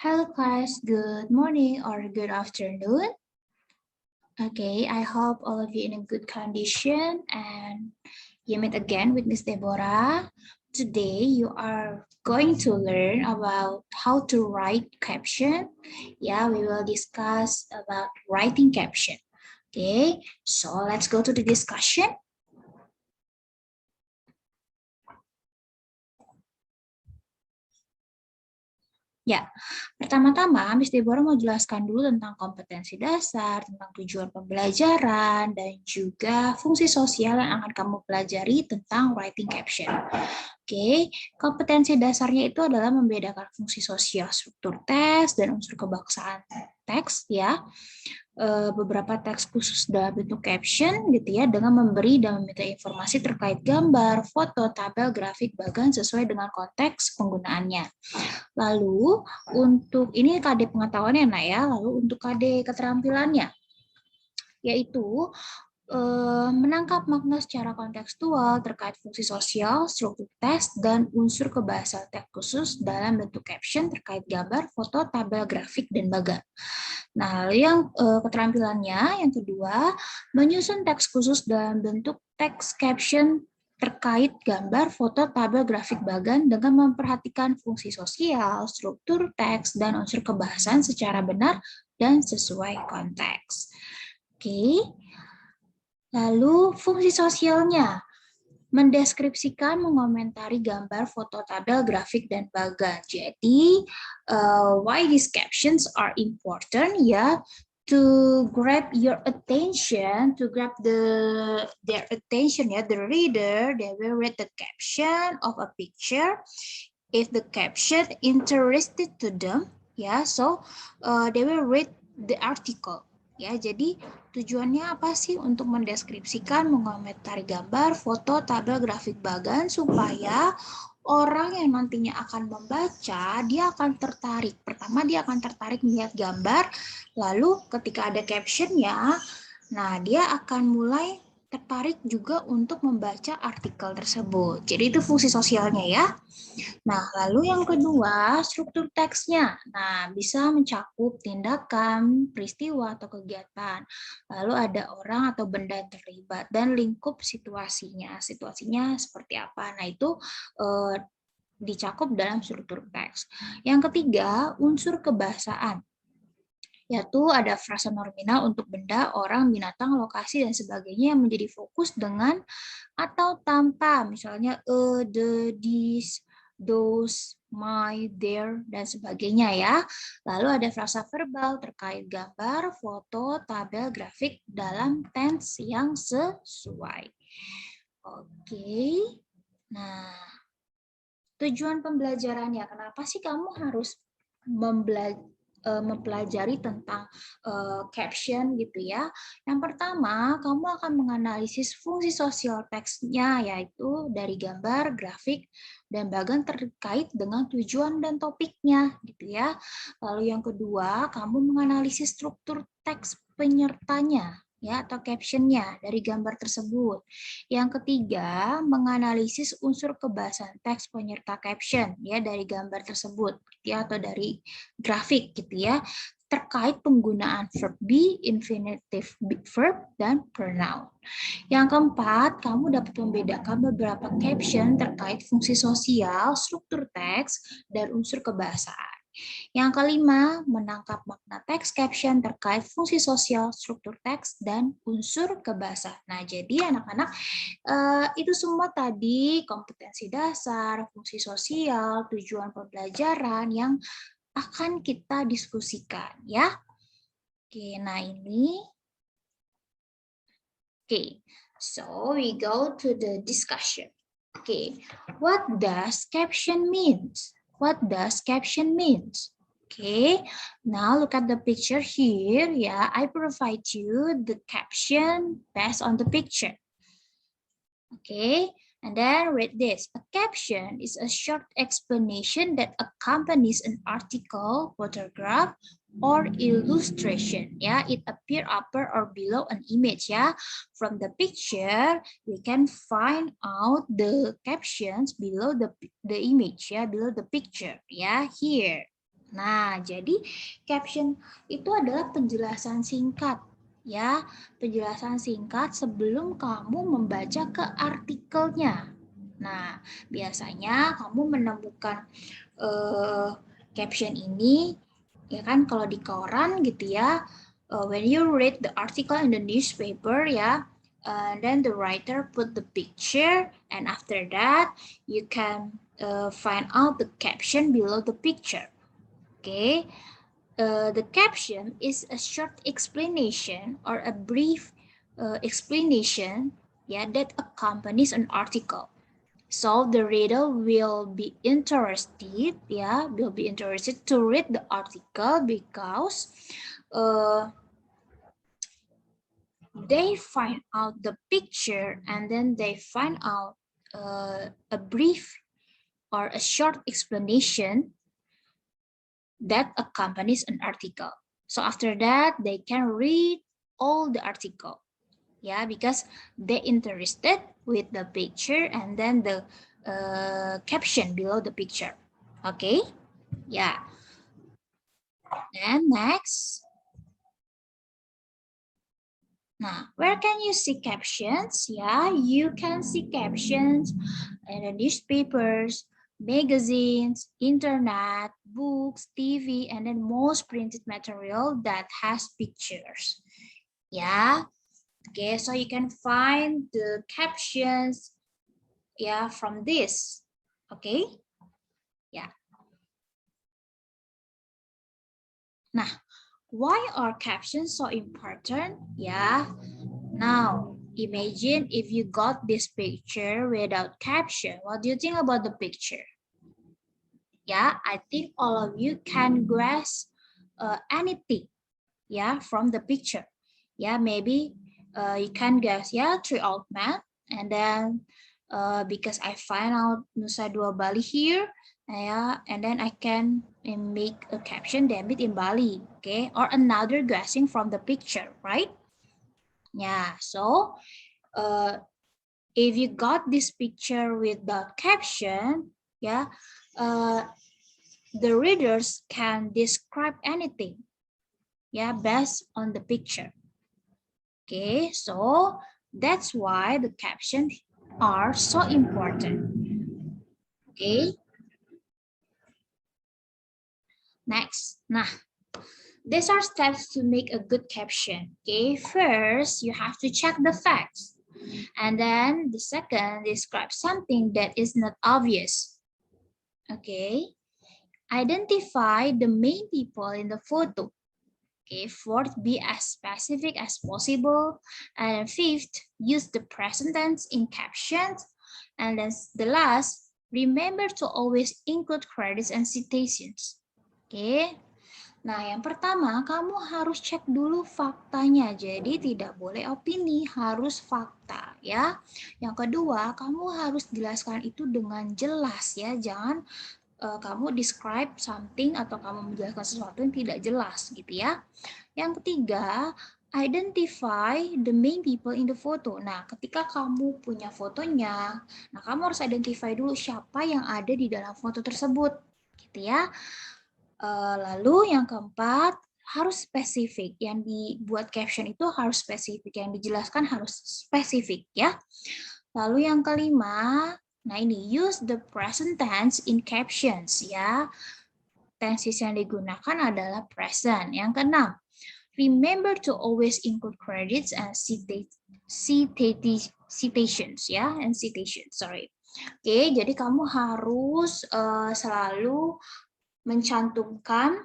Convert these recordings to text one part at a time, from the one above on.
Hello class, good morning or good afternoon. Okay, I hope all of you in a good condition and you meet again with Miss Deborah. Today you are going to learn about how to write caption. Yeah, we will discuss about writing caption. Okay, so let's go to the discussion. Ya, pertama-tama Miss Deborah mau jelaskan dulu tentang kompetensi dasar, tentang tujuan pembelajaran, dan juga fungsi sosial yang akan kamu pelajari tentang writing caption. Oke, kompetensi dasarnya itu adalah membedakan fungsi sosial struktur teks dan unsur kebangsaan teks ya. Beberapa teks khusus dalam bentuk caption gitu ya, dengan memberi dan meminta informasi terkait gambar, foto, tabel, grafik, bagan sesuai dengan konteks penggunaannya. Lalu untuk ini KD pengetahuannya nah ya, lalu untuk KD keterampilannya yaitu menangkap makna secara kontekstual terkait fungsi sosial, struktur teks, dan unsur kebahasaan teks khusus dalam bentuk caption terkait gambar, foto, tabel, grafik, dan bagan. Nah, lalu yang keterampilannya, yang kedua, menyusun teks khusus dalam bentuk teks caption terkait gambar, foto, tabel, grafik, bagan dengan memperhatikan fungsi sosial, struktur teks, dan unsur kebahasaan secara benar dan sesuai konteks. Oke. Lalu fungsi sosialnya, mendeskripsikan, mengomentari gambar, foto, tabel, grafik, dan bagan. Jadi, why these captions are important ya? To grab your attention, to grab their attention ya, the reader, they will read the caption of a picture. If the caption interested to them, ya, so they will read the article. Ya, jadi tujuannya apa sih? Untuk mendeskripsikan, mengomentari gambar, foto, tabel, grafik, bagan supaya orang yang nantinya akan membaca, dia akan tertarik. Pertama, dia akan tertarik melihat gambar, lalu ketika ada captionnya, nah dia akan mulai tertarik juga untuk membaca artikel tersebut. Jadi itu fungsi sosialnya ya. Nah, lalu yang kedua, struktur teksnya. Nah, bisa mencakup tindakan, peristiwa, atau kegiatan. Lalu ada orang atau benda yang terlibat dan lingkup situasinya. Situasinya seperti apa? Nah, itu dicakup dalam struktur teks. Yang ketiga, unsur kebahasaan, yaitu ada frasa nominal untuk benda, orang, binatang, lokasi, dan sebagainya yang menjadi fokus dengan atau tanpa, misalnya the, this, those, my, their, dan sebagainya ya. Lalu ada frasa verbal terkait gambar, foto, tabel, grafik dalam tense yang sesuai. Oke, nah tujuan pembelajarannya, kenapa sih kamu harus mempelajari tentang caption gitu ya. Yang pertama, kamu akan menganalisis fungsi sosial teksnya, yaitu dari gambar, grafik, dan bagan terkait dengan tujuan dan topiknya gitu ya. Lalu yang kedua, kamu menganalisis struktur teks penyertanya ya, atau captionnya dari gambar tersebut. Yang ketiga, menganalisis unsur kebahasaan teks penyerta caption ya dari gambar tersebut ya, atau dari grafik gitu ya, terkait penggunaan verb be, infinitive verb, dan pronoun. Yang keempat, kamu dapat membedakan beberapa caption terkait fungsi sosial, struktur teks, dan unsur kebahasaan. Yang kelima, menangkap makna teks caption terkait fungsi sosial, struktur teks, dan unsur kebahasaan. Nah, jadi anak-anak itu semua tadi kompetensi dasar, fungsi sosial, tujuan pembelajaran yang akan kita diskusikan ya. Oke, nah ini. Oke, so we go to the discussion. Okay, what does caption means? What does caption means? Okay, now look at the picture here. Yeah, I provide you the caption based on the picture. Okay, and then read this. A caption is a short explanation that accompanies an article, photograph, or illustration. Yeah, it appear upper or below an image. Yeah, from the picture we can find out the captions below the image. Yeah, below the picture. Yeah, here. Nah, jadi caption itu adalah penjelasan singkat, ya, penjelasan singkat sebelum kamu membaca ke artikelnya. Nah, biasanya kamu menemukan caption ini, ya kan, kalau di koran gitu ya, when you read the article in the newspaper, ya, then the writer put the picture, and after that you can find out the caption below the picture. Okay, the caption is a short explanation or a brief explanation, yeah, that accompanies an article. So the reader will be interested, yeah, will be interested to read the article because they find out the picture and then they find out a brief or a short explanation that accompanies an article. So after that, they can read all the article. Yeah, because they're interested with the picture and then the caption below the picture. Okay, yeah. And next. Now, where can you see captions? Yeah, you can see captions in the newspapers, magazines, internet, books, TV, and then most printed material that has pictures. Yeah, okay, so you can find the captions, yeah, from this. Okay, yeah. Nah, why are captions so important? Yeah, now imagine if you got this picture without caption. What do you think about the picture? Yeah, I think all of you can grasp anything, yeah, from the picture. Yeah, maybe you can guess, yeah, three old men, and then because I find out Nusa Dua Bali here, yeah, and then I can make a caption Debit in Bali, okay, or another guessing from the picture, right? Yeah, so if you got this picture with the caption, yeah, the readers can describe anything, yeah, based on the picture. Okay, so that's why the captions are so important. Okay, next. Nah, these are steps to make a good caption. Okay, first you have to check the facts. And then the second, describe something that is not obvious. Okay, identify the main people in the photo. Okay, fourth, be as specific as possible. And fifth, use the present tense in captions. And then the last, remember to always include credits and citations. Oke, nah yang pertama kamu harus cek dulu faktanya. Jadi tidak boleh opini, harus fakta ya. Yang kedua, kamu harus jelaskan itu dengan jelas ya. Jangan kamu describe something atau kamu menjelaskan sesuatu yang tidak jelas gitu ya. Yang ketiga, identify the main people in the photo. Nah, ketika kamu punya fotonya, nah kamu harus identify dulu siapa yang ada di dalam foto tersebut, gitu ya. Lalu yang keempat, harus spesifik. Yang dibuat caption itu harus spesifik, yang dijelaskan harus spesifik ya. Lalu yang kelima, nah ini use the present tense in captions ya. Tenses yang digunakan adalah present. Yang keenam, remember to always include credits and citations ya, and citations, sorry. Oke, jadi kamu harus selalu mencantumkan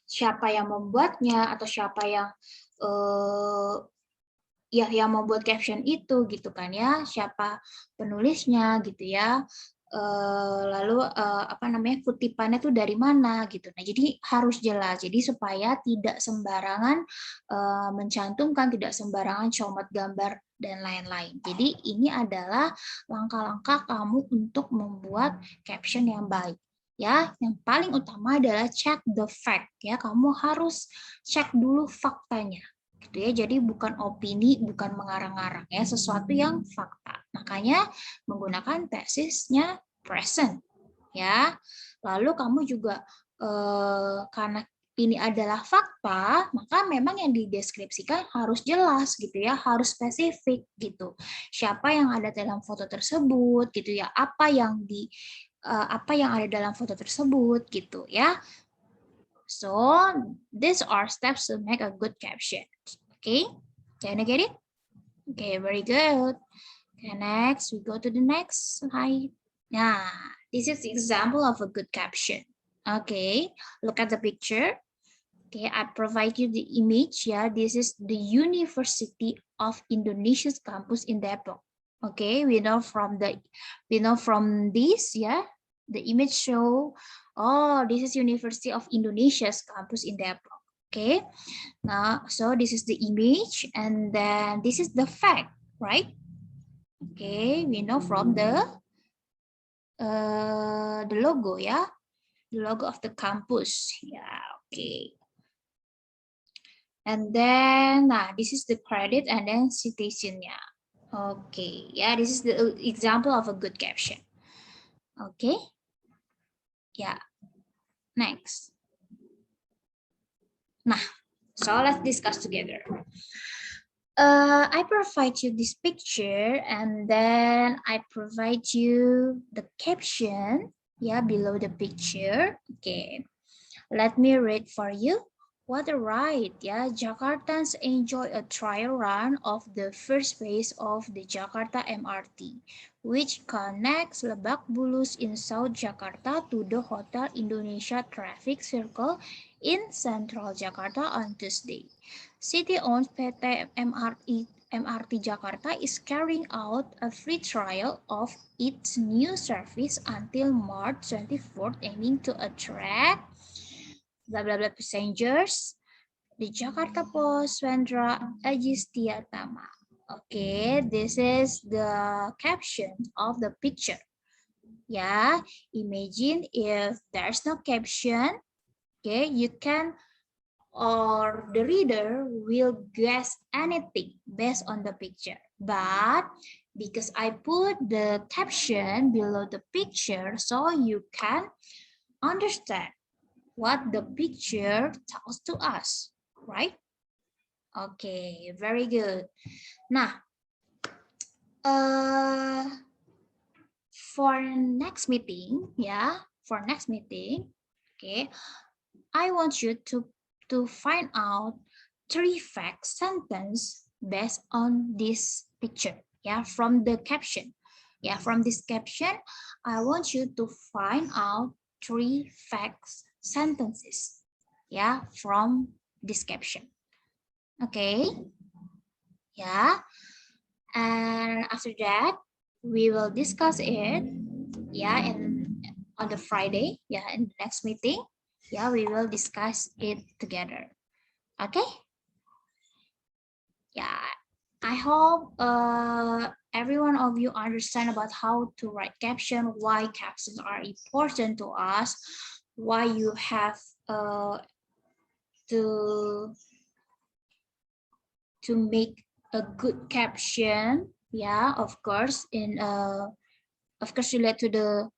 siapa yang membuatnya atau siapa yang ya yang membuat caption itu gitu kan ya, siapa penulisnya gitu ya. Lalu apa namanya, kutipannya tuh dari mana gitu. Nah, jadi harus jelas. Jadi supaya tidak sembarangan mencantumkan, tidak sembarangan comot gambar dan lain-lain. Jadi ini adalah langkah-langkah kamu untuk membuat caption yang baik. Ya, yang paling utama adalah check the fact ya. Kamu harus cek dulu faktanya. Gitu ya. Jadi bukan opini, bukan mengarang-arang ya, sesuatu yang fakta. Makanya menggunakan tesisnya present. Ya, lalu kamu juga karena ini adalah fakta, maka memang yang dideskripsikan harus jelas gitu ya, harus spesifik gitu. Siapa yang ada dalam foto tersebut gitu ya, apa yang ada dalam foto tersebut gitu ya. So, these are steps to make a good caption. Okay, can you get it? Okay, very good. Okay, next we go to the next slide. Nah, this is the example of a good caption. Okay, look at the picture. Okay, I provide you the image. Yeah, this is the University of Indonesia's campus in Depok. Okay, we know from this, yeah, the image show, oh, this is University of Indonesia's campus in Depok. Okay, now so this is the image, and then this is the fact, right? Okay, we know from the logo, yeah, the logo of the campus. Yeah, okay. And then, nah, this is the credit and then citation, yeah. Okay, yeah, this is the example of a good caption. Okay, yeah, next. Nah, so let's discuss together. I provide you this picture and then I provide you the caption, yeah, below the picture. Okay, let me read for you. What a ride, yeah. Jakartans enjoy a trial run of the first phase of the Jakarta MRT, which connects Lebak Bulus in South Jakarta to the Hotel Indonesia traffic circle in Central Jakarta on Tuesday. City-owned PT MRT Jakarta is carrying out a free trial of its new service until March 24th, aiming to attract blah blah blah passengers. The Jakarta Post Wendra Ajistiatama. Okay, this is the caption of the picture. Yeah, imagine if there's no caption, okay, you can or the reader will guess anything based on the picture. But because I put the caption below the picture, so you can understand what the picture tells to us, right? Okay, very good. Nah, for next meeting, okay, I want you to find out 3 fact sentence based on this picture, yeah, from the caption. Yeah, from this caption, I want you to find out 3 facts sentences, yeah, from this caption. Okay, yeah, and after that, we will discuss it, yeah, and on the Friday, yeah, in the next meeting, yeah, we will discuss it together. Okay, yeah, I hope every one of you understand about how to write caption, why captions are important to us, why you have to make a good caption, yeah, of course, relate to the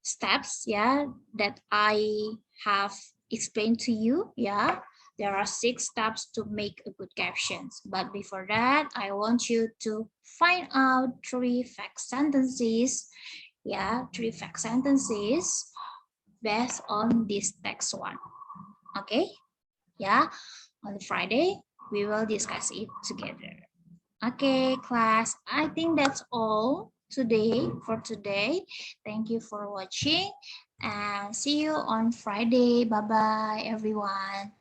steps, yeah, that I have explained to you. Yeah, there are 6 steps to make a good captions, but before that I want you to find out 3 fact sentences, yeah, 3 fact sentences based on this text one. Okay, yeah, on Friday we will discuss it together. Okay, class, I think that's all for today. Thank you for watching and see you on Friday. Bye-bye, everyone.